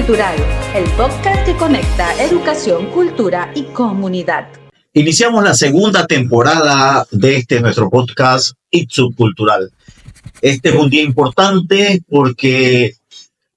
Cultural, el podcast que conecta educación, cultura y comunidad. Iniciamos la segunda temporada de nuestro podcast Subcultural. Este es un día importante porque,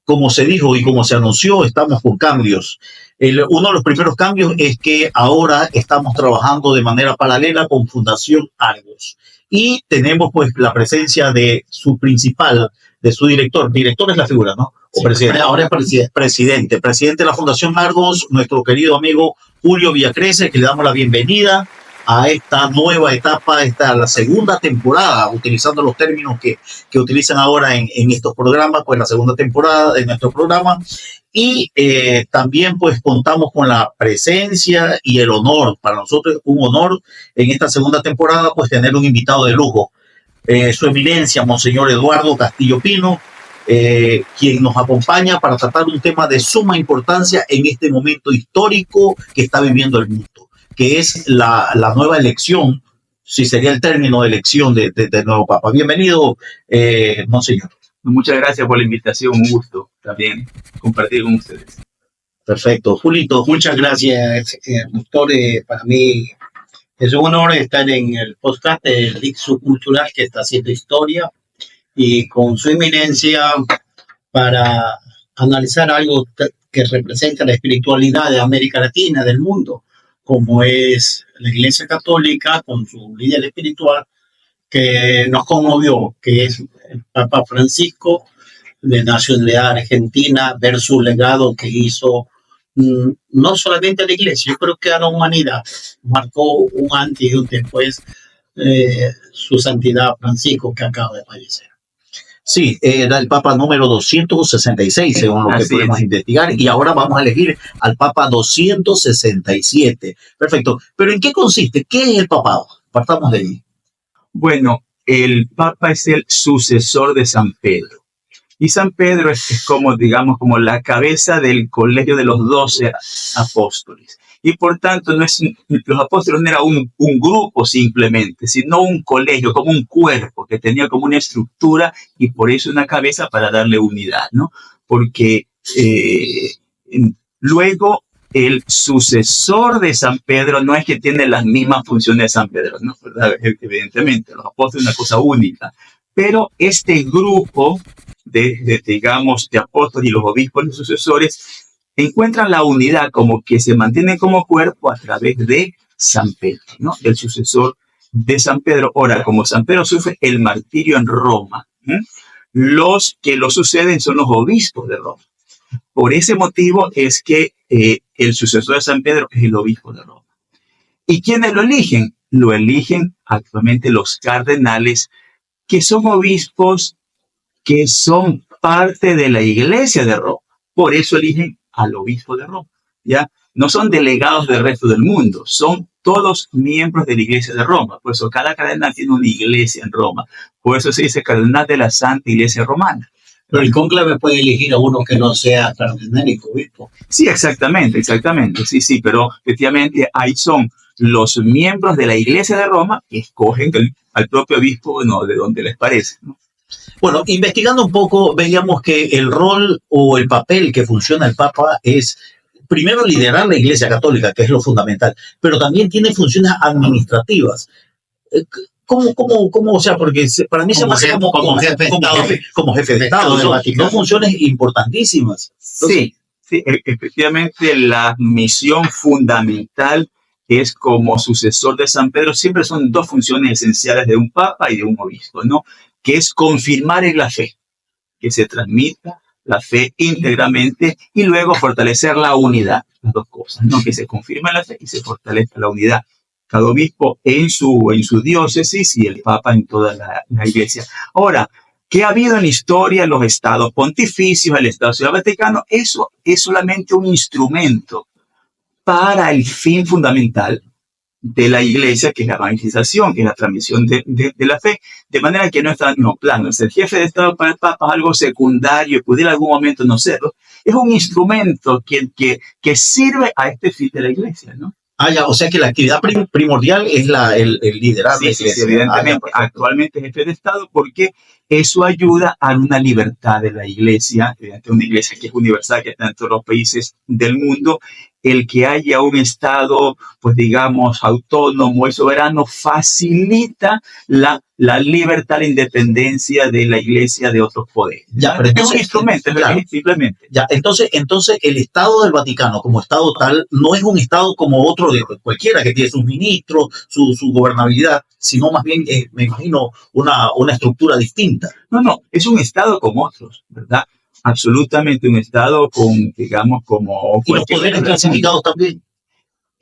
como se dijo y como se anunció, estamos con cambios. Uno de los primeros cambios es que ahora estamos trabajando de manera paralela con Fundación Argos. Y tenemos pues la presencia de su principal, de su director. Director es la figura, ¿no? O sí, presidente. Ahora es presidente. Presidente de la Fundación Argos, nuestro querido amigo Julio Villacrece, que le damos la bienvenida a esta nueva etapa, la segunda temporada, utilizando los términos que utilizan ahora en estos programas, pues la segunda temporada de nuestro programa. Y también pues contamos con la presencia y el honor, para nosotros es un honor en esta segunda temporada, pues tener un invitado de lujo, su eminencia, Monseñor Eduardo Castillo Pino, quien nos acompaña para tratar un tema de suma importancia en este momento histórico que está viviendo el mundo, que es la nueva elección, si sería el término de elección del nuevo Papa. Bienvenido, Monseñor. Muchas gracias por la invitación, un gusto también compartir con ustedes. Perfecto. Julito. Muchas gracias, doctor. Para mí es un honor estar en el podcast del Subcultural que está haciendo historia y con su eminencia para analizar algo que representa la espiritualidad de América Latina, del mundo, como es la Iglesia Católica con su líder espiritual que nos conmovió, que es el Papa Francisco, de nacionalidad argentina, ver su legado que hizo no solamente a la Iglesia, yo creo que a la humanidad. Marcó un antes y un después su santidad Francisco, que acaba de fallecer. Sí, era el Papa número 266, según lo que podemos investigar, y ahora vamos a elegir al Papa 267. Perfecto. Pero ¿en qué consiste? ¿Qué es el papado? Partamos de ahí. Bueno, el Papa es el sucesor de San Pedro. Y San Pedro es como, digamos, como la cabeza del colegio de los 12 apóstoles. Y por tanto, los apóstoles no eran un grupo simplemente, sino un colegio, como un cuerpo que tenía como una estructura y por eso una cabeza para darle unidad, ¿no? Porque luego el sucesor de San Pedro no es que tiene las mismas funciones de San Pedro, ¿no? ¿Verdad? Evidentemente, los apóstoles es una cosa única. Pero este grupo digamos, de apóstoles y los obispos y los sucesores encuentran la unidad como que se mantienen como cuerpo a través de San Pedro, ¿no? El sucesor de San Pedro. Ahora, como San Pedro sufre el martirio en Roma, los que lo suceden son los obispos de Roma. Por ese motivo es que el sucesor de San Pedro es el obispo de Roma. ¿Y quiénes lo eligen? Lo eligen actualmente los cardenales, que son obispos que son parte de la Iglesia de Roma. Por eso eligen al obispo de Roma, ¿ya? No son delegados del resto del mundo, son todos miembros de la Iglesia de Roma. Por eso cada cardenal tiene una iglesia en Roma. Por eso se dice cardenal de la Santa Iglesia Romana. Pero el cónclave puede elegir a uno que no sea cardenal y obispo. Sí, exactamente. Sí, pero efectivamente ahí son los miembros de la Iglesia de Roma que escogen al propio obispo, no, de donde les parece, ¿no? Bueno, investigando un poco, veíamos que el rol o el papel que funciona el Papa es, primero, liderar la Iglesia Católica, que es lo fundamental, pero también tiene funciones administrativas. ¿Cómo? O sea, porque para mí se me hace como jefe de Estado, son funciones importantísimas. Entonces, sí, efectivamente la misión fundamental es como sucesor de San Pedro. Siempre son dos funciones esenciales de un Papa y de un obispo, ¿no? Que es confirmar en la fe, que se transmita la fe íntegramente y luego fortalecer la unidad, las dos cosas, ¿no? Que se confirma la fe y se fortalezca la unidad. Cada obispo en su diócesis y el Papa en toda la Iglesia. Ahora, ¿qué ha habido en la historia? Los estados pontificios, el Estado Ciudad Vaticano, eso es solamente un instrumento para el fin fundamental de la Iglesia, que es la evangelización, que es la transmisión de la fe, de manera que no está en el mismo plano. Ser jefe de Estado para el Papa es algo secundario y pudiera en algún momento no serlo. Es un instrumento que sirve a este fin de la Iglesia, ¿no? Ah, ya, o sea que la actividad primordial es el liderazgo de la Sí, iglesia. evidentemente. Perfecto. Actualmente es jefe de Estado porque eso ayuda a una libertad de la iglesia, una iglesia que es universal, que está en todos los países del mundo. El que haya un Estado, pues digamos, autónomo y soberano facilita la libertad, la independencia de la iglesia de otros poderes. Ya, pero Es un entonces, instrumento, claro, simplemente. ya, entonces el Estado del Vaticano como Estado tal no es un Estado como otro de cualquiera que tiene sus ministros, su gobernabilidad, sino más bien, me imagino, una estructura distinta. No, es un Estado como otros, ¿verdad? Absolutamente un Estado con, digamos, como Y los poderes clasificados también.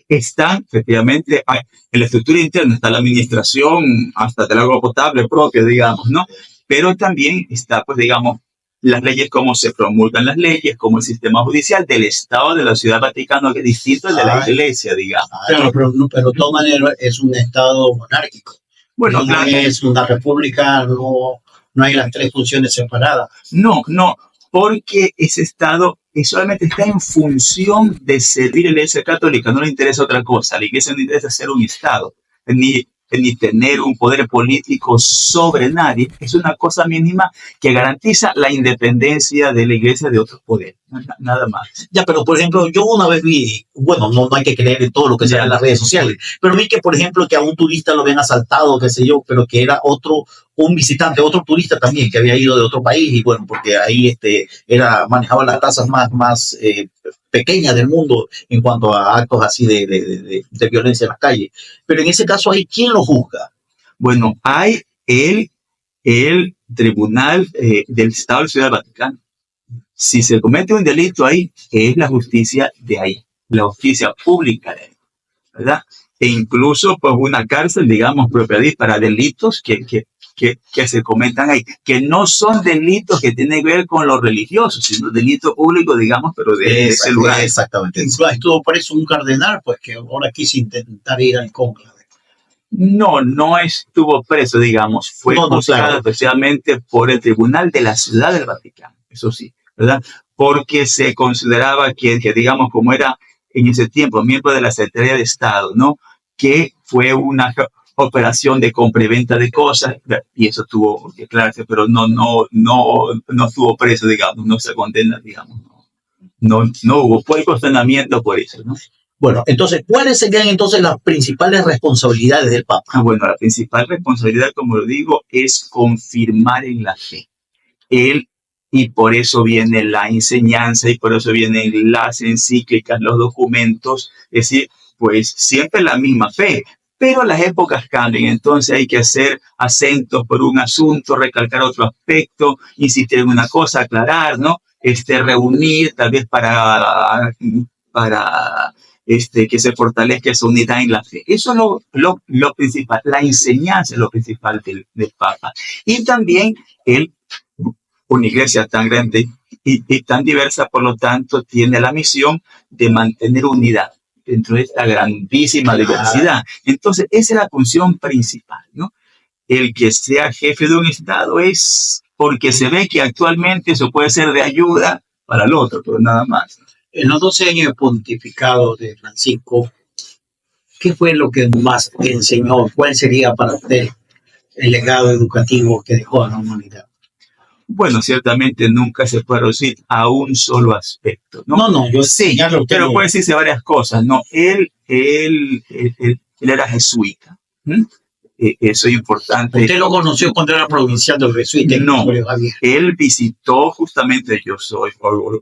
Están, efectivamente, en la estructura interna está la administración hasta del agua potable propia, digamos, ¿no? Pero también está, pues, digamos, las leyes, cómo se promulgan las leyes, como el sistema judicial del Estado de la Ciudad Vaticana, que es distinto al de la Iglesia, digamos. Claro, pero de todas maneras es un Estado monárquico. Bueno, No claro, es una república, no hay las tres funciones separadas. no, porque ese Estado solamente está en función de servir a la Iglesia Católica, no le interesa otra cosa. A la Iglesia no le interesa ser un Estado, ni tener un poder político sobre nadie. Es una cosa mínima que garantiza la independencia de la Iglesia de otros poderes, nada más. Ya, pero por ejemplo, yo una vez vi, bueno, no hay que creer en todo lo que se ve en las redes sociales, pero vi que, por ejemplo, que a un turista lo habían asaltado, qué sé yo, pero que era un visitante, otro turista también, que había ido de otro país, y bueno, porque ahí manejaba las tasas más pequeñas del mundo en cuanto a actos así de violencia en las calles. Pero en ese caso, ¿hay quién lo juzga? Bueno, hay el Tribunal del Estado de la Ciudad del Vaticano. Si se comete un delito ahí, es la justicia de ahí, la justicia pública de ahí, ¿verdad? E incluso pues una cárcel, digamos, propia para delitos que se cometan ahí, que no son delitos que tienen que ver con lo religioso, sino delitos públicos, digamos, pero de ese lugar. Exactamente. Estuvo por eso un cardenal, pues que ahora quise intentar ir al cónclave. No estuvo preso, digamos, fue juzgado claro, especialmente por el Tribunal de la Ciudad del Vaticano, eso sí, ¿verdad? Porque se consideraba que digamos, como era en ese tiempo miembro de la Secretaría de Estado, ¿no? Que fue una operación de compra y venta de cosas, y eso tuvo que aclararse, pero no estuvo preso, digamos, no se condena, digamos, no hubo, fue el cuestionamiento por eso, ¿no? Bueno, entonces, ¿cuáles serían entonces las principales responsabilidades del Papa? Bueno, la principal responsabilidad, como lo digo, es confirmar en la fe. Y por eso viene la enseñanza y por eso vienen las encíclicas, los documentos, es decir, pues siempre la misma fe, pero las épocas cambian, entonces hay que hacer acentos por un asunto, recalcar otro aspecto, insistir en una cosa, aclarar, ¿no? Reunir tal vez para que se fortalezca esa unidad en la fe. Eso es lo principal, la enseñanza es lo principal del Papa. Y también una iglesia tan grande y tan diversa, por lo tanto, tiene la misión de mantener unidad dentro de esta grandísima diversidad. Entonces, esa es la función principal, ¿no? El que sea jefe de un Estado es porque se ve que actualmente eso puede ser de ayuda para el otro, pero nada más. En los 12 años de pontificado de Francisco, ¿qué fue lo que más enseñó? ¿Cuál sería para usted el legado educativo que dejó a la humanidad? Bueno, ciertamente nunca se puede reducir a un solo aspecto, ¿no? No, yo sí, pero puede decirse varias cosas, ¿no? Él era jesuita. Eso es importante. ¿Usted lo conoció cuando era provincial del jesuita? No, él visitó justamente, yo soy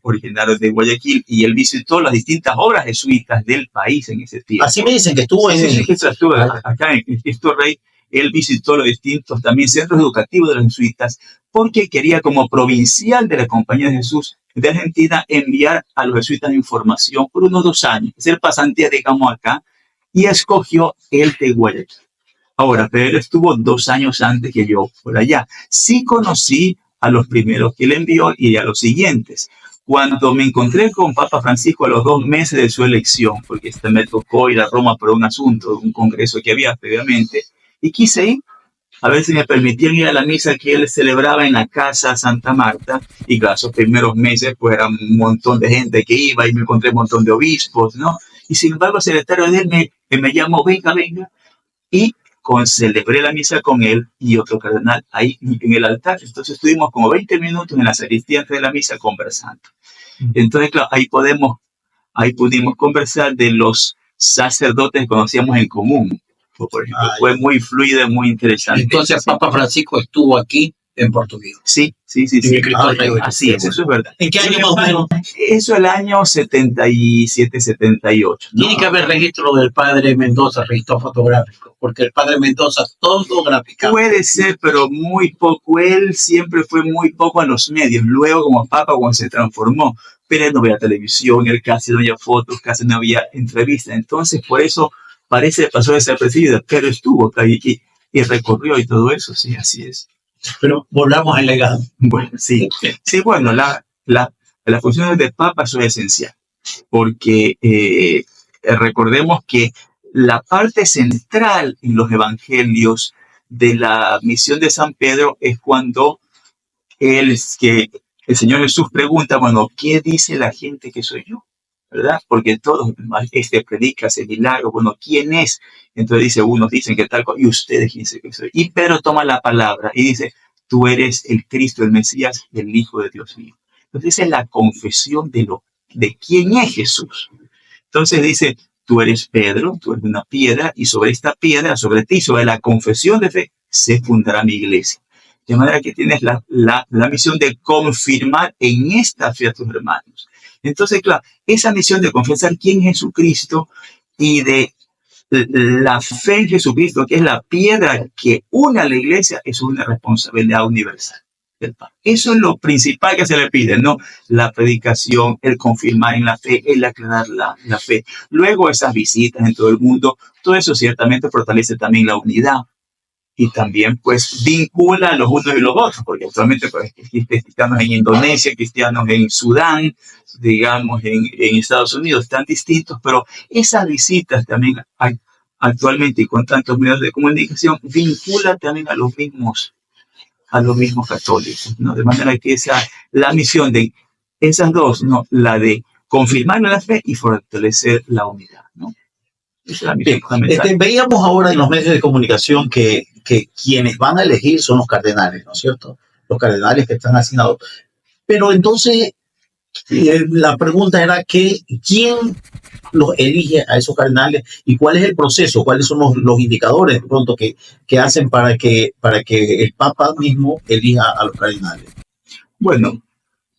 originario de Guayaquil, y él visitó las distintas obras jesuitas del país en ese tiempo. Así me dicen que estuvo estuvo acá en Cristo Rey. Él visitó los distintos también centros educativos de los jesuitas porque quería, como provincial de la Compañía de Jesús de Argentina, enviar a los jesuitas información por unos 2 años, hacer pasantía, digamos, acá, y escogió el de Guayaquil. Ahora, pero él estuvo 2 años antes que yo fuera allá. Sí conocí a los primeros que él envió y a los siguientes. Cuando me encontré con Papa Francisco a los 2 meses de su elección, porque me tocó ir a Roma por un asunto, un congreso que había previamente, y quise ir a ver si me permitían ir a la misa que él celebraba en la Casa Santa Marta. Y claro, esos primeros meses pues era un montón de gente que iba y me encontré un montón de obispos, ¿no? Y sin embargo, el secretario de él me llamó, venga, venga. Y celebré la misa con él y otro cardenal ahí en el altar. Entonces estuvimos como 20 minutos en la sacristía antes de la misa conversando. Entonces, claro, ahí pudimos conversar de los sacerdotes que conocíamos en común. Por ejemplo, fue muy fluida, muy interesante. Entonces, Papa Francisco estuvo aquí en Portugués. Sí. Así es, eso es verdad. ¿En qué año más o menos? Eso el año 77, 78. ¿no? Tiene que haber registro del padre Mendoza, registro fotográfico, porque el padre Mendoza todo graficado. Puede ser, pero muy poco. Él siempre fue muy poco a los medios. Luego, como papa, cuando se transformó, pero él no veía televisión, él casi no había fotos, casi no había entrevistas. Entonces, por eso parece que pasó desapercibido, pero estuvo acá y recorrió y todo eso. Sí, así es. Pero volvamos al legado. Bueno, sí. Sí, bueno, las funciones de papa son esenciales, porque recordemos que la parte central en los evangelios de la misión de San Pedro es cuando el Señor Jesús pregunta, bueno, ¿qué dice la gente que soy yo? ¿Verdad? Porque todos predica, hace milagros, bueno, ¿quién es? Entonces dice, unos dicen que tal cosa, y ustedes dicen que soy. Y Pedro toma la palabra y dice, tú eres el Cristo, el Mesías, el Hijo de Dios vivo. Entonces esa es la confesión de quién es Jesús. Entonces dice, tú eres Pedro, tú eres una piedra, y sobre esta piedra, sobre ti, sobre la confesión de fe, se fundará mi iglesia. De manera que tienes la misión de confirmar en esta fe a tus hermanos. Entonces, claro, esa misión de confesar quién es Jesucristo y de la fe en Jesucristo, que es la piedra que une a la iglesia, es una responsabilidad universal del Papa. Eso es lo principal que se le pide, ¿no? La predicación, el confirmar en la fe, el aclarar la fe. Luego esas visitas en todo el mundo, todo eso ciertamente fortalece también la unidad. Y también, pues, vincula a los unos y los otros, porque actualmente pues, cristianos en Indonesia, cristianos en Sudán, digamos, en Estados Unidos, están distintos, pero esas visitas también actualmente y con tantos medios de comunicación, vincula también a los mismos católicos, ¿no? De manera que la misión de esas dos, ¿no? La de confirmar la fe y fortalecer la unidad, ¿no? Bien, veíamos ahora en los medios de comunicación que quienes van a elegir son los cardenales, ¿no es cierto? Los cardenales que están asignados. Pero entonces, la pregunta era ¿quién los elige a esos cardenales y cuál es el proceso? ¿Cuáles son los indicadores de pronto que hacen para que el Papa mismo elija a los cardenales? Bueno,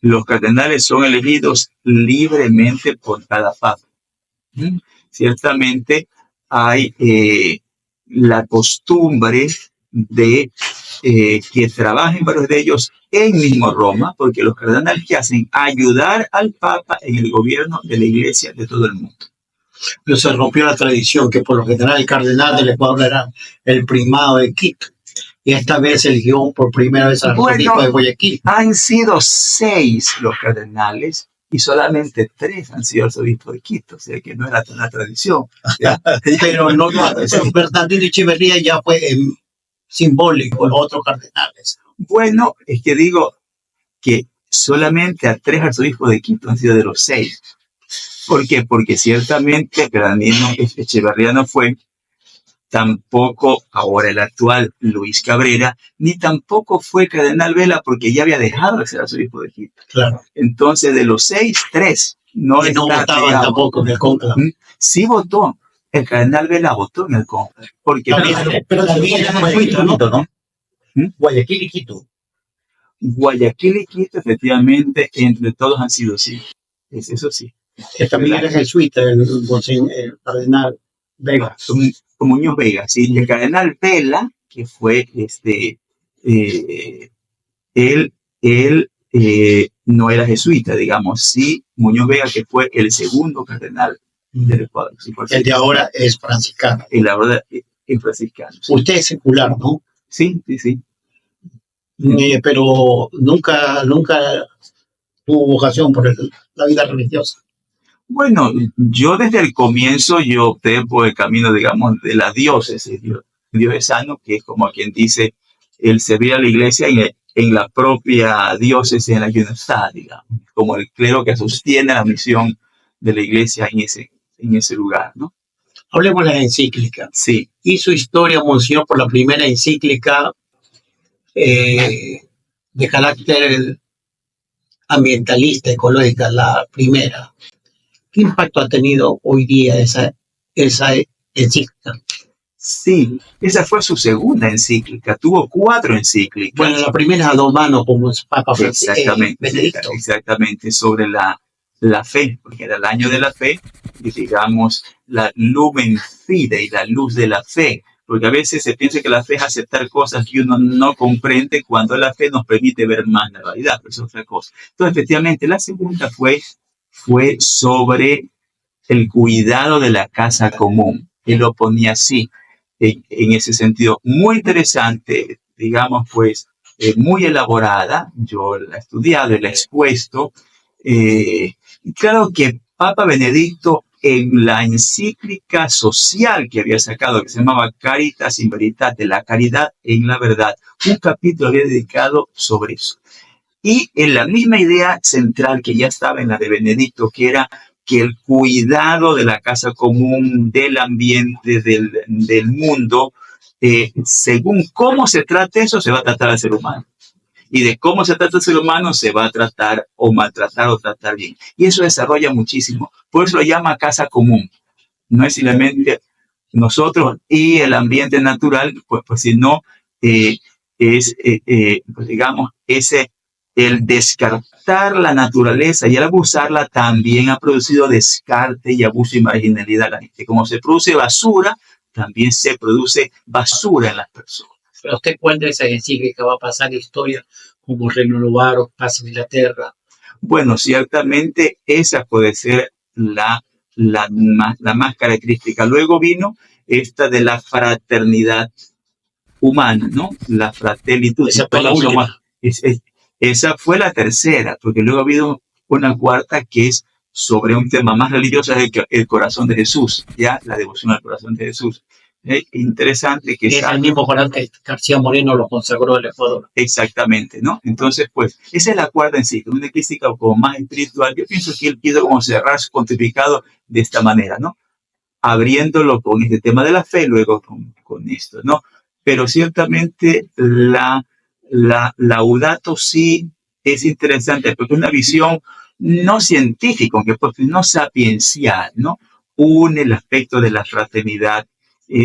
los cardenales son elegidos libremente por cada Papa. Ciertamente hay la costumbre de que trabajen varios de ellos en mismo Roma, porque los cardenales que hacen ayudar al Papa en el gobierno de la Iglesia de todo el mundo. Pero se rompió la tradición que por lo general el cardenal del Ecuador era el primado de Quito. Y esta vez eligió por primera vez al arzobispo de Guayaquil. Han sido 6 los cardenales y solamente 3 han sido arzobispos de Quito, o sea que no era la tradición. Pero Bernardino Echeverría ya fue simbólico, los otros cardenales. Bueno, es que digo que solamente a 3 arzobispos de Quito han sido de los 6. ¿Por qué? Porque ciertamente Bernardino Echeverría no fue, tampoco ahora el actual Luis Cabrera, ni tampoco fue cardenal Vela porque ya había dejado de ser arzobispo de Quito. Claro. Entonces, de los 6, 3 no votaban tampoco en el cónclave. Sí votó. El cardenal Vela votó en el cónclave. Pero también era Quito, ¿no? Guayaquil y Quito. Guayaquil y Quito, efectivamente, entre todos han sido sí. Eso sí. También era jesuita el cardenal Vega. Muñoz Vega, sí. El cardenal Vela, que fue él no era jesuita, digamos. Sí, Muñoz Vega, que fue el segundo cardenal del Ecuador. Sí, el de ahora es franciscano. El ahora es franciscano. Sí. Usted es secular, ¿no? Sí. Pero nunca tuvo vocación por la vida religiosa. Bueno, yo desde el comienzo yo opté por el camino, digamos, de la diócesis diocesano, que es como quien dice el servir a la iglesia en la propia diócesis en la que uno está, digamos, como el clero que sostiene la misión de la iglesia en en ese lugar, ¿no? Hablemos de la encíclica. Sí, Hizo historia, Monseñor, por la primera encíclica de carácter ambientalista, ecológica, la primera. ¿Qué impacto ha tenido hoy día esa encíclica? sí, esa fue su segunda encíclica, tuvo 4 encíclicas. Bueno, la primera a 2 manos, como es Papa Exactamente, Benedicto. exactamente, sobre la fe, porque era el año de la fe, y digamos, la Lumen Fidei, la luz de la fe, porque a veces se piensa que la fe es aceptar cosas que uno no comprende cuando la fe nos permite ver más la realidad, pero eso es otra cosa. Entonces, efectivamente, la segunda fue sobre el cuidado de la casa común. Él lo ponía así, en ese sentido. Muy interesante, digamos, pues, muy elaborada. Yo la he estudiado y la he expuesto. Claro que Papa Benedicto, en la encíclica social que había sacado, que se llamaba Caritas in Veritate, la caridad en la verdad, un capítulo había dedicado sobre eso. Y en la misma idea central que ya estaba en la de Benedicto, que era que el cuidado de la casa común, del ambiente, del mundo, según cómo se trate eso, se va a tratar al ser humano. Y de cómo se trata el ser humano, se va a tratar o maltratar o tratar bien. Y eso desarrolla muchísimo. Por eso lo llama casa común. No es simplemente nosotros y el ambiente natural, pues sino pues digamos, el descartar la naturaleza y el abusarla también ha producido descarte y abuso y marginalidad a la gente. Como se produce basura, también se produce basura en las personas. Pero usted cuenta esa encíclica, va a pasar historia como renovar paz en Inglaterra. Bueno, ciertamente esa puede ser la más característica. Luego vino esta de la fraternidad humana, ¿no? La Fratelli Tutti. Esa fue la última. Esa fue la tercera, porque luego ha habido una cuarta que es sobre un tema más religioso, es el corazón de Jesús, ya la devoción al corazón de Jesús. Interesante que es el mismo corazón que García Moreno lo consagró al Ecuador. Exactamente, ¿no? Entonces, pues, esa es la cuarta en sí, una crítica como más espiritual. Yo pienso que él quiso como cerrar su pontificado de esta manera, ¿no? Abriéndolo con este tema de la fe, luego con esto, ¿no? Pero ciertamente la Laudato Si es interesante porque es una visión no científica, aunque pues no sapiencial, ¿no? Une el aspecto de la fraternidad,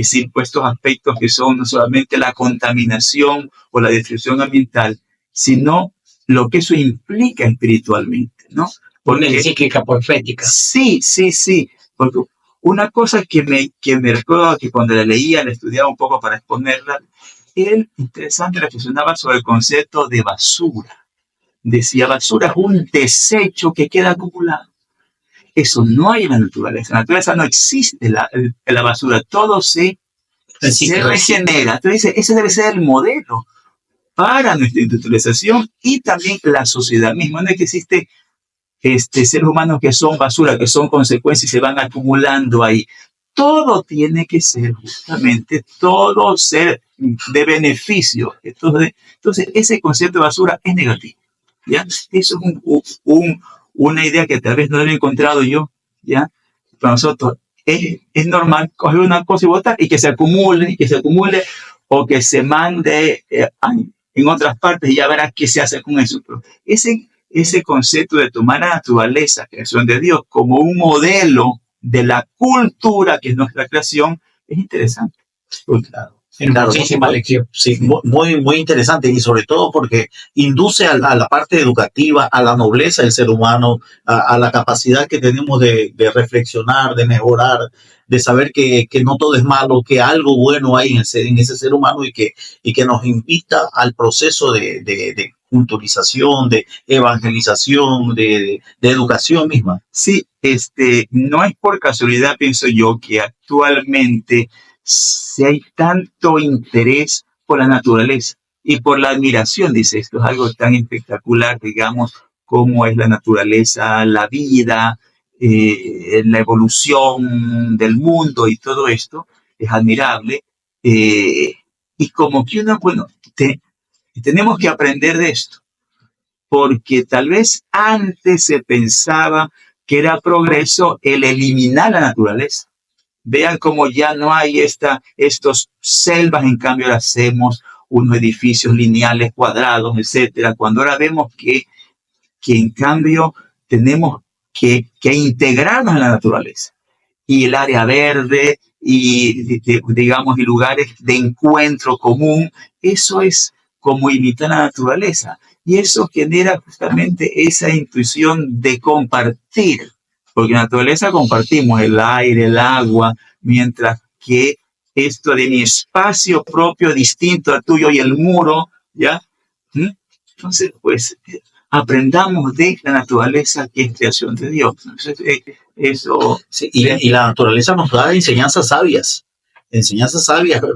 sin estos aspectos que son no solamente la contaminación o la destrucción ambiental, sino lo que eso implica espiritualmente, ¿no? Porque, una encíclica profética. Sí, sí, sí. Porque una cosa que me recuerdo que cuando la leía, la estudiaba un poco para exponerla, él, interesante, reflexionaba sobre el concepto de basura. Decía, basura es un desecho que queda acumulado. Eso no hay en la naturaleza. En la naturaleza no existe la basura. Todo se regenera. Entonces, ese debe ser el modelo para nuestra industrialización y también la sociedad misma. No es que existe seres humanos que son basura, que son consecuencias y se van acumulando ahí. Todo tiene que ser justamente, todo ser de beneficio. Entonces, ese concepto de basura es negativo. ¿Ya? Eso es una idea que tal vez no lo he encontrado yo. ¿Ya? Para nosotros es normal coger una cosa y botar y que se acumule, o que se mande en otras partes y ya verás qué se hace con eso. Pero ese concepto de tomar la naturaleza, creación de Dios, como un modelo de la cultura que es nuestra creación, es interesante. Claro. Claro, muchísima lección. Sí, muy, muy interesante y sobre todo porque induce a la parte educativa, a la nobleza del ser humano, a la capacidad que tenemos de reflexionar, de mejorar, de saber que no todo es malo, que algo bueno hay en ese ser humano y que nos invita al proceso de culturización, de evangelización, de educación misma. Sí, no es por casualidad, pienso yo, que actualmente si hay tanto interés por la naturaleza y por la admiración, dice esto, es algo tan espectacular, digamos, como es la naturaleza, la vida, la evolución del mundo y todo esto, es admirable. Y como que bueno, tenemos que aprender de esto, porque tal vez antes se pensaba que era progreso el eliminar la naturaleza. Vean cómo ya no hay estos selvas, en cambio ahora hacemos unos edificios lineales, cuadrados, etcétera. Cuando ahora vemos que en cambio tenemos que integrarnos en la naturaleza. Y el área verde y, digamos, y lugares de encuentro común, eso es como imitar la naturaleza. Y eso genera justamente esa intuición de compartir, porque en la naturaleza compartimos el aire, el agua, mientras que esto de mi espacio propio, distinto al tuyo y el muro, ¿ya? Entonces, pues, aprendamos de la naturaleza que es creación de Dios. Entonces, eso... Sí, y la naturaleza nos da enseñanzas sabias,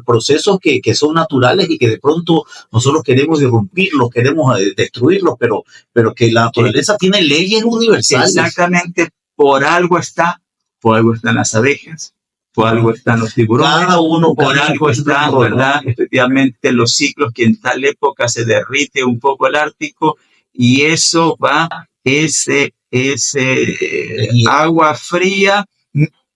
procesos que son naturales y que de pronto nosotros queremos irrumpirlos, queremos destruirlos, pero que la naturaleza tiene leyes universales. Exactamente, por algo están las abejas, por algo están los tiburones, por algo están, ¿verdad? Efectivamente, los ciclos que en tal época se derrite un poco el Ártico y eso va, ese agua fría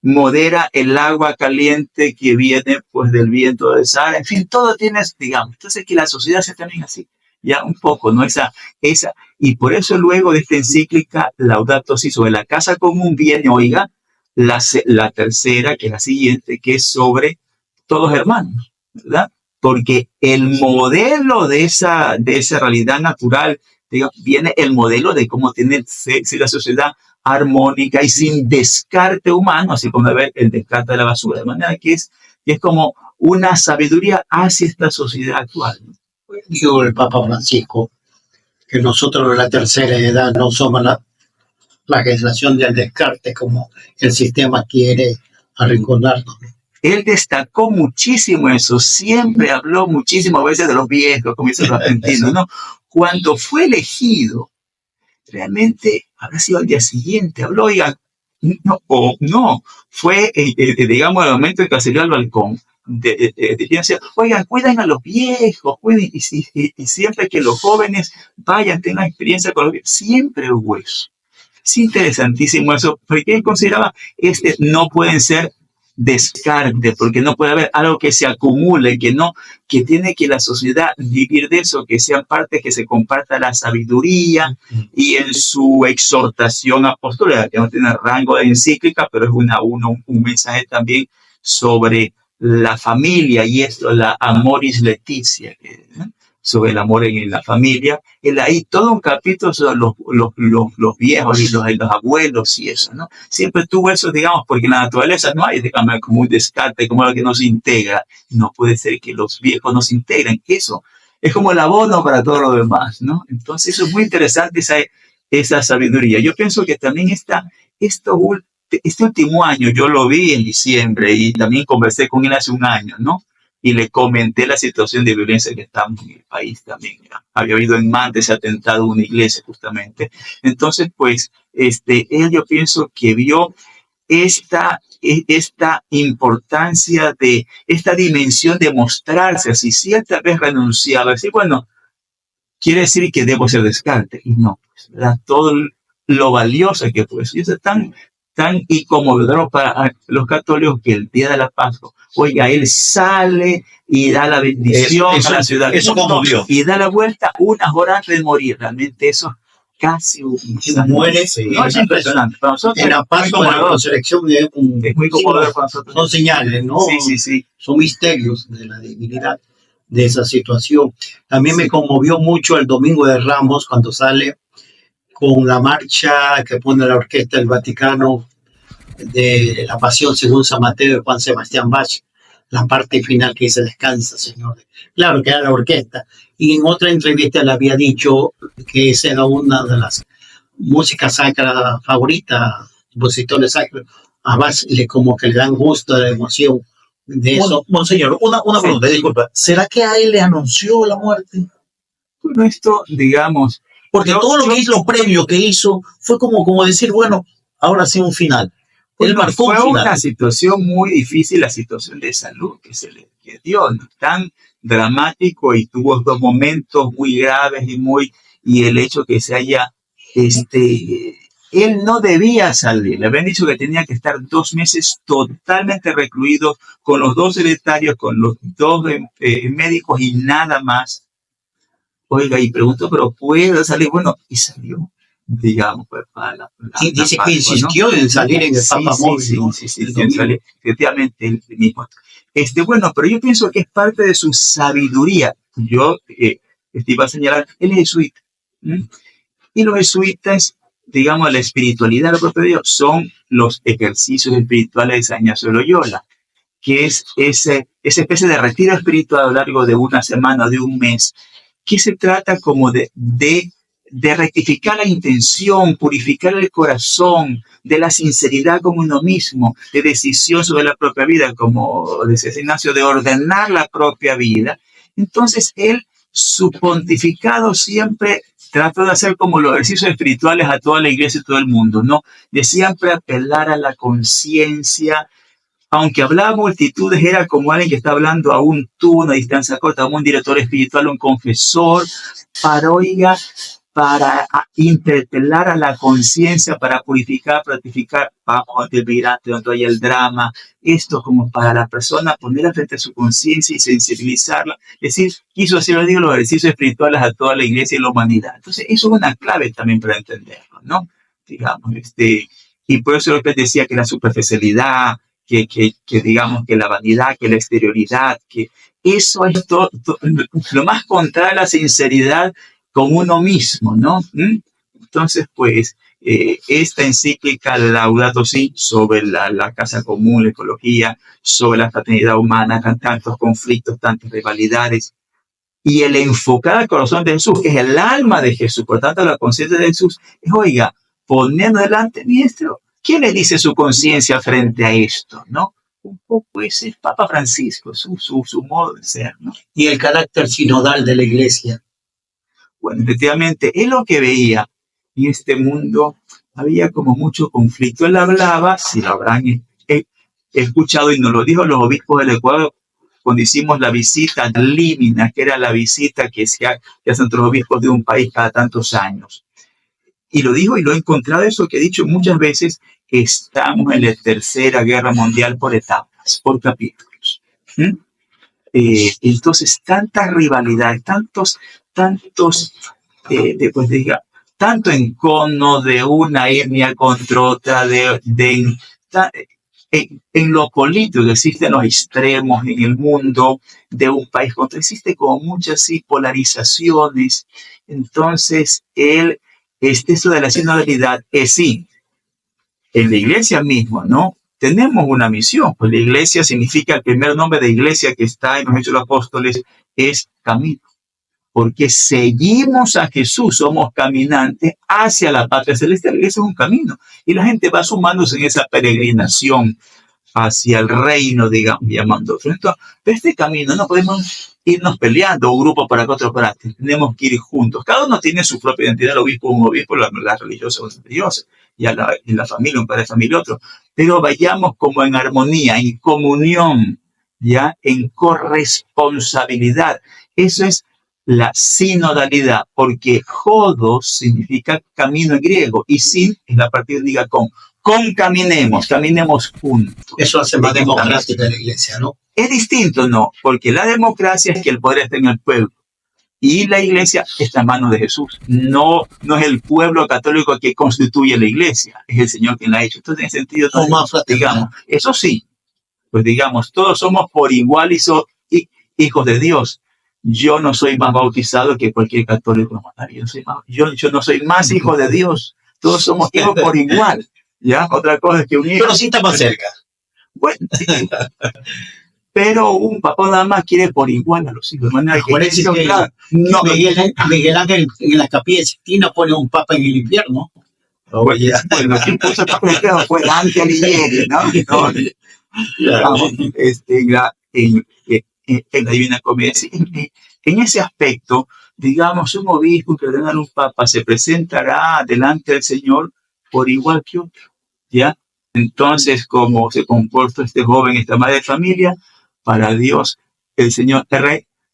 modera el agua caliente que viene pues del viento del Sahara. En fin, todo tiene, digamos, entonces que la sociedad sea también así, ya un poco, ¿no? Y por eso luego de esta encíclica Laudato Si sobre la casa común viene, oiga, la tercera, que es la siguiente, que es sobre todos hermanos, ¿verdad? Porque el modelo de esa realidad natural, digamos, viene el modelo de cómo tiene la sociedad armónica y sin descarte humano, así como ver el descarte de la basura, de manera que es como una sabiduría hacia esta sociedad actual. Dijo el Papa Francisco que nosotros de la tercera edad no somos la generación del descarte como el sistema quiere arrinconarnos. Él destacó muchísimo eso, siempre habló muchísimo a veces de los viejos, como dicen los argentinos, ¿no? Cuando fue elegido, realmente habrá sido al día siguiente, habló, oiga, fue, digamos, el momento en que salió al balcón, decía, oigan, cuiden a los viejos, cuiden, y siempre que los jóvenes vayan, tengan experiencia con los viejos, siempre hubo eso. Es interesantísimo eso, porque él consideraba, no pueden ser descarte, porque no puede haber algo que se acumule, que tiene que la sociedad vivir de eso, que sean partes que se comparta la sabiduría y en su exhortación apostólica, que no tiene rango de encíclica, pero es un mensaje también sobre la familia y esto, la Amoris Laetitia, sobre el amor en la familia. Hay todo un capítulo sobre los viejos y los abuelos y eso, ¿no? Siempre tuvo eso, digamos, porque en la naturaleza no hay, digamos, como un descarte, como algo que no se integra. No puede ser que los viejos no se integren. Eso es como el abono para todo lo demás, ¿no? Entonces, eso es muy interesante, esa sabiduría. Yo pienso que también este último año, yo lo vi en diciembre y también conversé con él hace un año, ¿no? Y le comenté la situación de violencia que estamos en el país también. Había habido en Mantes ese atentado a una iglesia justamente. Entonces, pues, él yo pienso que vio esta importancia de esta dimensión de mostrarse así, cierta vez renunciaba, decir, bueno, quiere decir que debo ser descarte. Y no, pues, ¿verdad? Todo lo valioso que fue eso. Y eso es tan incomodador para los católicos que el día de la Pascua, oiga, él sale y da la bendición a la ciudad. Eso conmovió. Y da la vuelta unas horas antes de morir. Realmente eso casi muere. No, es impresionante. Para nosotros en la Pascua, la resurrección es muy conmovedor para nosotros. Son señales, ¿no? Sí. Son misterios de la divinidad de esa situación. También me conmovió mucho el Domingo de Ramos cuando sale con la marcha que pone la Orquesta del Vaticano de la Pasión según San Mateo de Juan Sebastián Bach, la parte final que dice descansa, Señor. Claro que era la orquesta. Y en otra entrevista le había dicho que esa era una de las músicas sacras favoritas, compositores sacros. A Bach como que le dan gusto, la emoción de eso. Bueno, monseñor, una pregunta, disculpa. ¿Será que a él le anunció la muerte? Bueno, esto, digamos, porque todo lo que hizo, lo previo que hizo, fue como decir, bueno, ahora sí un final. Él marcó un final. Fue una situación muy difícil, la situación de salud que se le dio, ¿no? Tan dramático, y tuvo dos momentos muy graves y el hecho que se haya él no debía salir. Le habían dicho que tenía que estar 2 meses totalmente recluido con los 2 secretarios, con los 2 médicos y nada más. Oiga, y preguntó, ¿pero puede salir? Bueno, y salió, digamos, pues para Y dice Pascua, que ¿no? insistió en salir en el Papa Móvil, ¿no? Sí, en salir, efectivamente, él mismo. Bueno, pero yo pienso que es parte de su sabiduría. Yo iba a señalar, él es jesuita. ¿M? Y los jesuitas, digamos, la espiritualidad del propio Dios son los ejercicios espirituales de San Ignacio de Loyola, que es esa especie de retiro espiritual a lo largo de una semana, de un mes, que se trata como de rectificar la intención, purificar el corazón, de la sinceridad con uno mismo, de decisión sobre la propia vida, como decía Ignacio, de ordenar la propia vida. Entonces, su pontificado siempre trató de hacer como los ejercicios espirituales a toda la iglesia y todo el mundo, ¿no? De siempre apelar a la conciencia. Aunque hablaba multitudes, era como alguien que está hablando a un tú, una distancia corta, como un director espiritual, un confesor, para interpelar a la conciencia, para purificar, practicar, vamos a delirante, donde hay el drama, esto como para la persona ponerla frente a su conciencia y sensibilizarla, es decir, quiso hacer, digo, los ejercicios espirituales a toda la iglesia y la humanidad. Entonces, eso es una clave también para entenderlo, ¿no? Digamos, y por eso López decía que la superficialidad, que digamos, que la vanidad, que la exterioridad, que eso es lo más contrario a la sinceridad con uno mismo, ¿no? Entonces, pues, esta encíclica Laudato Si sobre la casa común, la ecología, sobre la fraternidad humana, tantos conflictos, tantas rivalidades, y el enfocar al corazón de Jesús, que es el alma de Jesús, por tanto, la conciencia de Jesús, es, oiga, poniendo delante nuestro, ¿quién le dice su conciencia frente a esto, no? Un poco ese es Papa Francisco, su modo de ser, ¿no? Y el carácter sinodal de la iglesia. Bueno, efectivamente, él lo que veía en este mundo, había como mucho conflicto. Él hablaba, si lo habrán escuchado y nos lo dijo los obispos del Ecuador, cuando hicimos la visita límina, que era la visita que hacen otros obispos de un país cada tantos años. Y lo dijo y lo he encontrado, eso que he dicho muchas veces, que estamos en la tercera guerra mundial por etapas, por capítulos. Entonces, tantas rivalidades, tanto encono de una etnia contra otra, en lo político existen los extremos en el mundo de un país contra, existe como muchas polarizaciones. Entonces, eso de la sinodalidad es sí, en la iglesia misma, ¿no? Tenemos una misión, pues la iglesia significa, el primer nombre de iglesia que está en los Hechos de los Apóstoles es camino, porque seguimos a Jesús, somos caminantes hacia la patria celestial. Ese es un camino, y la gente va sumándose en esa peregrinación hacia el reino, digamos, llamando. Entonces, de este camino no podemos irnos peleando, un grupo para acá, otro para acá. Tenemos que ir juntos. Cada uno tiene su propia identidad, el obispo, un obispo, la religiosa, una religiosa, y la familia, un padre de familia, otro. Pero vayamos como en armonía, en comunión, ya, en corresponsabilidad. Eso es la sinodalidad, porque jodos significa camino en griego, y sin es la partida, diga con caminemos juntos. Eso hace más democrática la iglesia, ¿no? Es distinto, no, porque la democracia es que el poder está en el pueblo, y la iglesia está en manos de Jesús. No es el pueblo católico que constituye la iglesia, es el Señor quien la ha hecho. Entonces, en ese sentido, digamos, eso sí, pues digamos, todos somos por igual hijos de Dios. Yo no soy más bautizado que cualquier católico. Yo no soy más hijo de Dios. Todos somos hijos por igual. ¿Ya? Otra cosa es que un hijo... Pero sí está más cerca. Bueno, sí. Pero un papá nada más quiere por igual a los hijos. De manera que no, Miguel Ángel en la Capilla Sixtina pone un papa en el infierno. Bueno, quien puso el papa en el infierno fue Dante Alighieri, ¿no? En la Divina Comedia. En ese aspecto, digamos, un obispo que ordena a un papa se presentará delante del Señor por igual que otro, ¿ya? Entonces, como se comporta este joven, esta madre de familia, para Dios, el Señor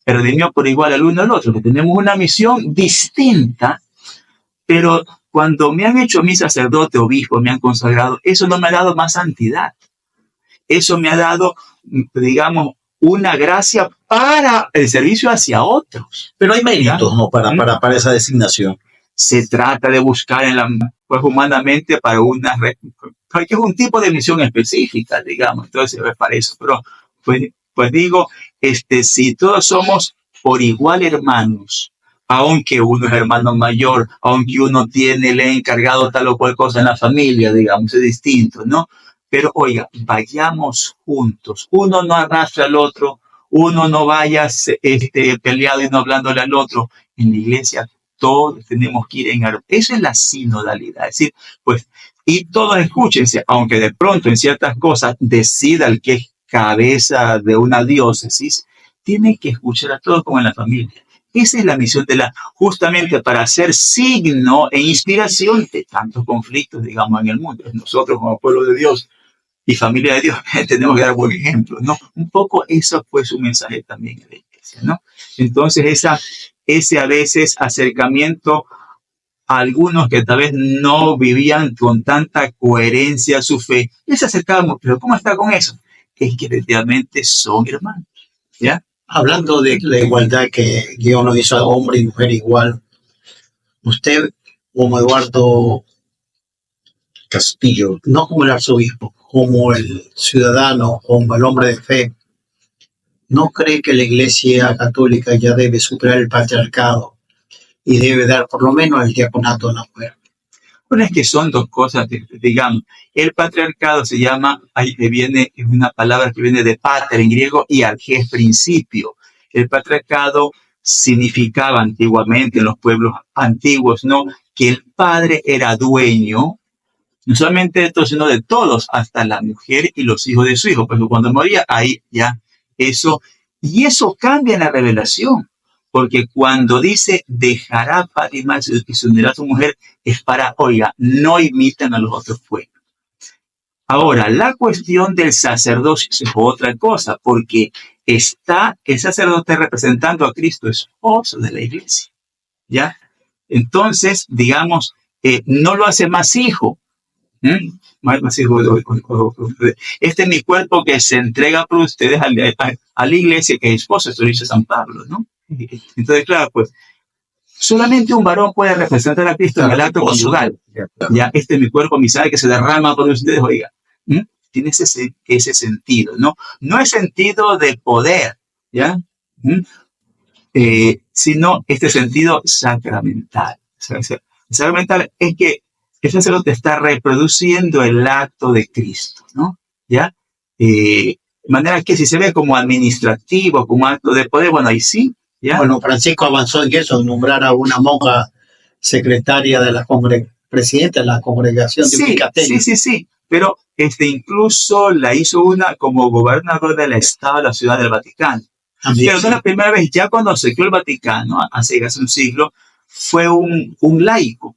redimió por igual al uno al otro, que tenemos una misión distinta, pero cuando me han hecho mi sacerdote, obispo, me han consagrado, eso no me ha dado más santidad. Eso me ha dado, digamos, una gracia para el servicio hacia otros. Pero hay méritos, ¿no? Para esa designación. Se trata de buscar pues, humanamente para porque es un tipo de misión específica, digamos. Entonces, es para eso. Pero, pues digo, si todos somos por igual hermanos, aunque uno es hermano mayor, aunque uno le ha encargado tal o cual cosa en la familia, digamos, es distinto, ¿no? Pero oiga, vayamos juntos. Uno no arrastra al otro, uno no vaya peleado y no hablándole al otro. En la iglesia todos tenemos que ir en armonía. Eso es la sinodalidad. Es decir, pues, y todos escúchense, aunque de pronto en ciertas cosas decida el que es cabeza de una diócesis, tiene que escuchar a todos como en la familia. Esa es la misión justamente para ser signo e inspiración de tantos conflictos, digamos, en el mundo. Nosotros como pueblo de Dios y familia de Dios tenemos que dar buen ejemplo, ¿no? Un poco eso fue su mensaje también en la iglesia, ¿no? Entonces ese a veces acercamiento a algunos que tal vez no vivían con tanta coherencia su fe, les acercábamos, pero ¿cómo está con eso? Es que efectivamente son hermanos, ¿ya? Hablando de la igualdad que Dios nos hizo a hombre y mujer igual, usted, como Eduardo Castillo, no como el arzobispo, como el ciudadano, como el hombre de fe, ¿no cree que la Iglesia Católica ya debe superar el patriarcado y debe dar por lo menos el diaconato a la mujer? Bueno, es que son dos cosas, digamos. El patriarcado se llama, es una palabra que viene de pater en griego y arge es principio. El patriarcado significaba antiguamente en los pueblos antiguos, ¿no? Que el padre era dueño, no solamente de todos, sino de todos, hasta la mujer y los hijos de su hijo. Pero cuando moría, ahí ya eso, y eso cambia en la revelación. Porque cuando dice, dejará padre y madre y se unirá a su mujer, es para, oiga, no imitan a los otros pueblos. Ahora, la cuestión del sacerdocio es otra cosa, porque está el sacerdote representando a Cristo, esposo de la iglesia, ¿ya? Entonces, digamos, no lo hace más hijo. Más hijo. Este es mi cuerpo que se entrega por ustedes a la iglesia, que es esposo, esto dice San Pablo, ¿no? Entonces, claro, pues, solamente un varón puede representar a Cristo en el acto conyugal. Ya, este es mi cuerpo, mi sangre que se derrama por ustedes, oiga. Tiene ese sentido, ¿no? No es sentido de poder, ¿ya? Sino este sentido sacramental. Sacramental es que el sacerdote está reproduciendo el acto de Cristo, ¿no? ¿Ya? De manera que si se ve como administrativo, como acto de poder, bueno, ahí sí. ¿Ya? Bueno, Francisco avanzó en eso, nombrar a una monja secretaria de la presidenta de la congregación de Picatelli. Sí. Pero incluso la hizo una como gobernador del Estado de la Ciudad del Vaticano. También, pero no la primera vez, ya cuando se creó el Vaticano, hace un siglo, fue un laico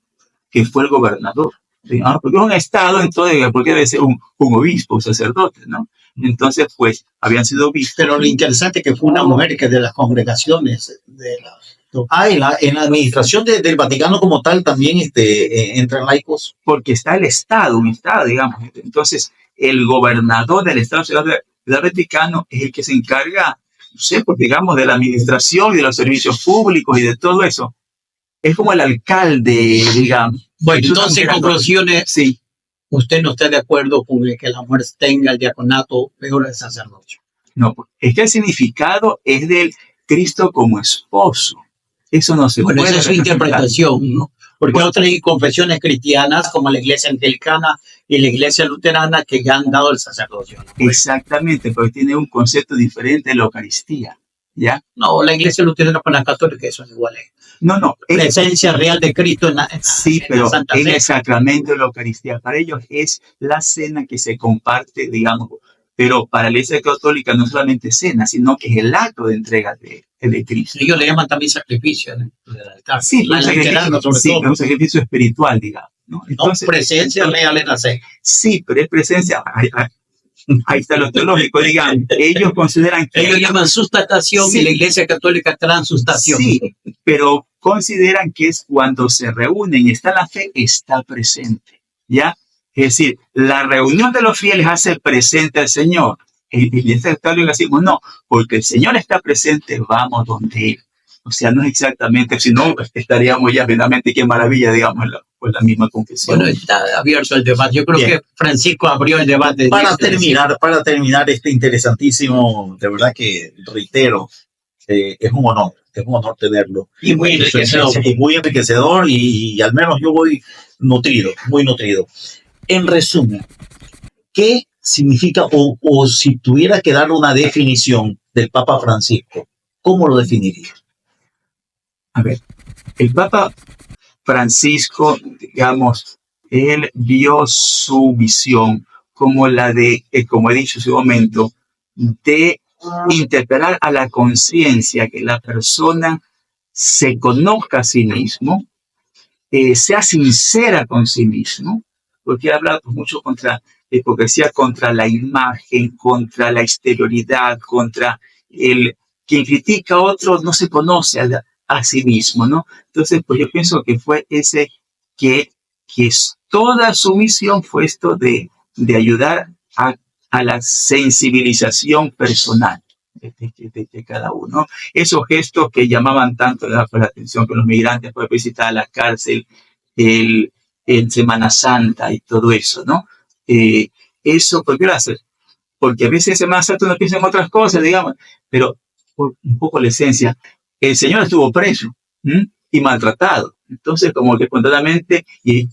que fue el gobernador. ¿Sí? Porque es un Estado, entonces, porque debe ser un obispo, un sacerdote, ¿no? Entonces, pues, habían sido obispos. Pero lo interesante es que fue una mujer que de las congregaciones de las... en la administración del Vaticano como tal también entran laicos. Porque está el Estado, un Estado, digamos. Entonces, el gobernador del Estado del Vaticano es el que se encarga, no sé, pues, digamos, de la administración y de los servicios públicos y de todo eso. Es como el alcalde, digamos. Bueno, entonces, en conclusiones, sí, usted no está de acuerdo con que la mujer tenga el diaconato peor el sacerdocio. No, es que el significado es del Cristo como esposo. Eso no se puede. Bueno, esa es su interpretación, ¿no? Porque hay otras confesiones cristianas, como la iglesia anglicana y la iglesia luterana, que ya han dado el sacerdocio, ¿no? Exactamente, porque tiene un concepto diferente de la Eucaristía, ¿ya? No, la iglesia luterana con la católica son iguales. No. La esencia real de Cristo sí, pero en el sacramento de la Eucaristía, para ellos es la cena que se comparte, digamos, pero para la iglesia católica no solamente cena, sino que es el acto de entrega de Cristo. Ellos le llaman también sacrificio, ¿no? Sí, un sacrificio espiritual, digamos, ¿no? Entonces, no, presencia real en la cena. Sí, pero es presencia. Ahí está lo teológico, digamos. Ellos consideran que... Ellos llaman sustación y la iglesia católica transustación. Sí, pero consideran que es cuando se reúnen y está la fe, está presente, ¿ya? Es decir, la reunión de los fieles hace presente al Señor. Y en este caso decimos, no, porque el Señor está presente, vamos donde Él. O sea, no es exactamente, si no, estaríamos ya plenamente, qué maravilla, digamos, por la misma confesión. Bueno, está abierto el debate. Yo creo Bien. que Francisco abrió el debate. Para terminar este interesantísimo, de verdad que reitero, es un honor tenerlo. Y muy enriquecedor. Y muy enriquecedor y al menos yo voy nutrido, muy nutrido. En resumen, ¿qué significa o si tuviera que dar una definición del Papa Francisco, cómo lo definiría? A ver, el Papa Francisco, digamos, él vio su visión como la de, como he dicho en su momento, de interpelar a la conciencia, que la persona se conozca a sí mismo, sea sincera con sí mismo, porque he hablado mucho contra la hipocresía, contra la imagen, contra la exterioridad, contra el quien critica a otros no se conoce a sí mismo, ¿no? Entonces, pues yo pienso que fue ese que toda su misión fue esto de ayudar a la sensibilización personal de cada uno. Esos gestos que llamaban tanto la atención que los migrantes pueden visitar la cárcel en Semana Santa y todo eso, ¿no? Eso, ¿por qué lo hace? Porque a veces en Semana Santa uno piensa en otras cosas, digamos, pero por un poco la esencia. El Señor estuvo preso y maltratado. Entonces, como que espontáneamente, y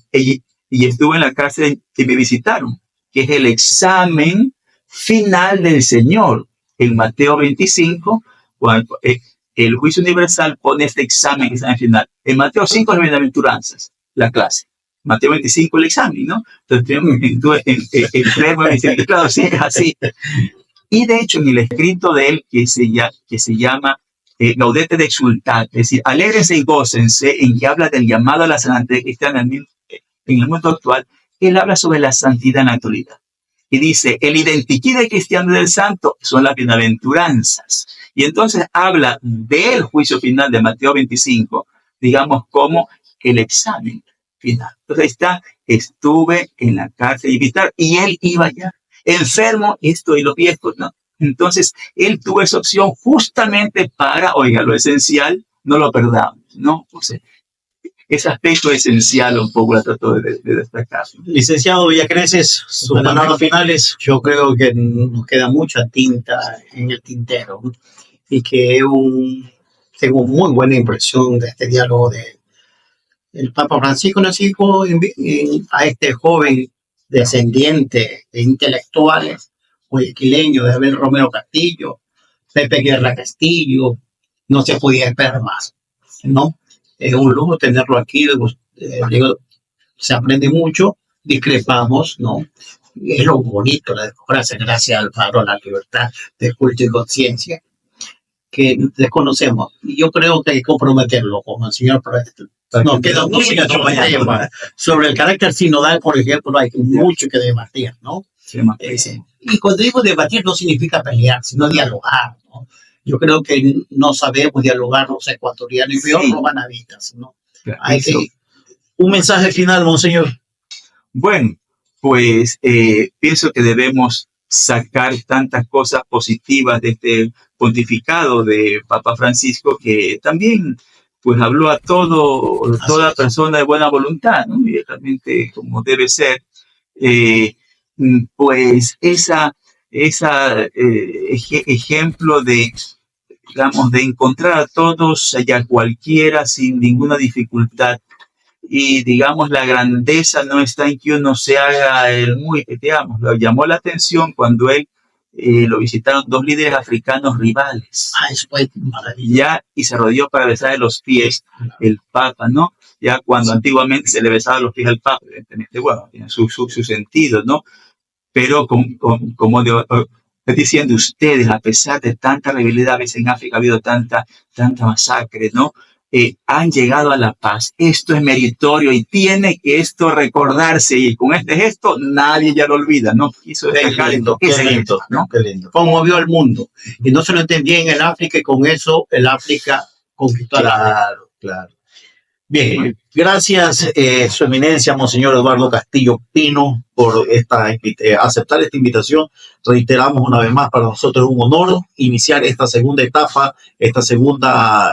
estuvo en la cárcel y me visitaron, que es el examen final del Señor. En Mateo 25, cuando el juicio universal pone este examen final. En Mateo 5, las bienaventuranzas, la clase. Mateo 25, el examen, ¿no? Entonces, en claro, sí, es así. Y de hecho, en el escrito de él, que se llama Gaudete de Exultate, es decir, alégrense y gócense, en que habla del llamado a la santidad cristiana en el mundo actual, él habla sobre la santidad en la actualidad. Y dice, el identikit cristiano del santo son las bienaventuranzas. Y entonces habla del juicio final de Mateo 25, digamos, como el examen final. Entonces ahí está, estuve en la cárcel y él iba ya enfermo, esto y los viejos, ¿no? Entonces, él tuvo esa opción justamente para, oiga, lo esencial, no lo perdamos, ¿no? O sea, ese aspecto esencial un poco la trato de destacar. Licenciado Villacreces, sus palabras finales. Yo creo que nos queda mucha tinta en el tintero y que tengo muy buena impresión de este diálogo el Papa Francisco nos dijo a este joven descendiente de intelectuales guayaquileños de Abel Romero Castillo, Pepe Guerra Castillo, no se podía esperar más, ¿no? Es un lujo tenerlo aquí, digo, se aprende mucho, discrepamos, ¿no? Es lo bonito la democracia, gracias al faro, a la libertad de culto y conciencia, que desconocemos. Y yo creo que hay que comprometerlo con el señor Presidente. No, queda mucho tema. Sobre el carácter sinodal, por ejemplo, hay mucho que debatir, ¿no? Y cuando digo debatir no significa pelear, sino dialogar, ¿no? Yo creo que no sabemos dialogar los ecuatorianos y peor los manavitas, ¿no? Hay que... Un mensaje final, monseñor. Bueno, pues pienso que debemos sacar tantas cosas positivas de este pontificado de Papa Francisco, que también pues habló a toda persona de buena voluntad, ¿no? Y realmente como debe ser, pues ejemplo de, digamos, de encontrar a todos y a cualquiera sin ninguna dificultad. Y digamos, la grandeza no está en que uno se haga digamos, lo llamó la atención cuando él lo visitaron 2 líderes africanos rivales. Eso fue maravilloso. Ya, y se rodeó para besarle los pies el Papa, ¿no? Ya cuando antiguamente se le besaba los pies al Papa, evidentemente, bueno, tiene su sentido, ¿no? Pero como diciendo ustedes, a pesar de tanta rebelión, a veces en África ha habido tanta masacre, ¿no? Han llegado a la paz. Esto es meritorio y tiene que esto recordarse, y con este gesto nadie ya lo olvida, ¿no? Quiso destacar ese gesto, ¿no? Qué lindo. Conmovió al mundo y no se lo entendía en el África y con eso el África conquistó a la... Claro. Bien, gracias, Su Eminencia, Monseñor Eduardo Castillo Pino, por aceptar esta invitación. Reiteramos una vez más, para nosotros es un honor iniciar esta segunda etapa, esta segunda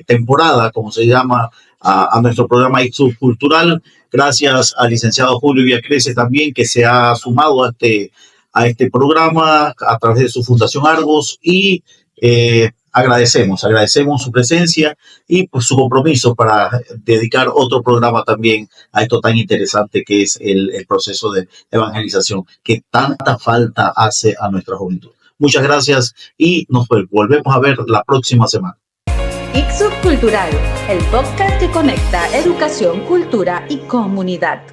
temporada, como se llama, a nuestro programa Ixus Cultural. Gracias al licenciado Julio Viacrese también, que se ha sumado a este programa a través de su Fundación Argos, y agradecemos su presencia y pues su compromiso para dedicar otro programa también a esto tan interesante que es el proceso de evangelización que tanta falta hace a nuestra juventud. Muchas gracias y nos volvemos a ver la próxima semana. Ixus Cultural, el podcast que conecta educación, cultura y comunidad.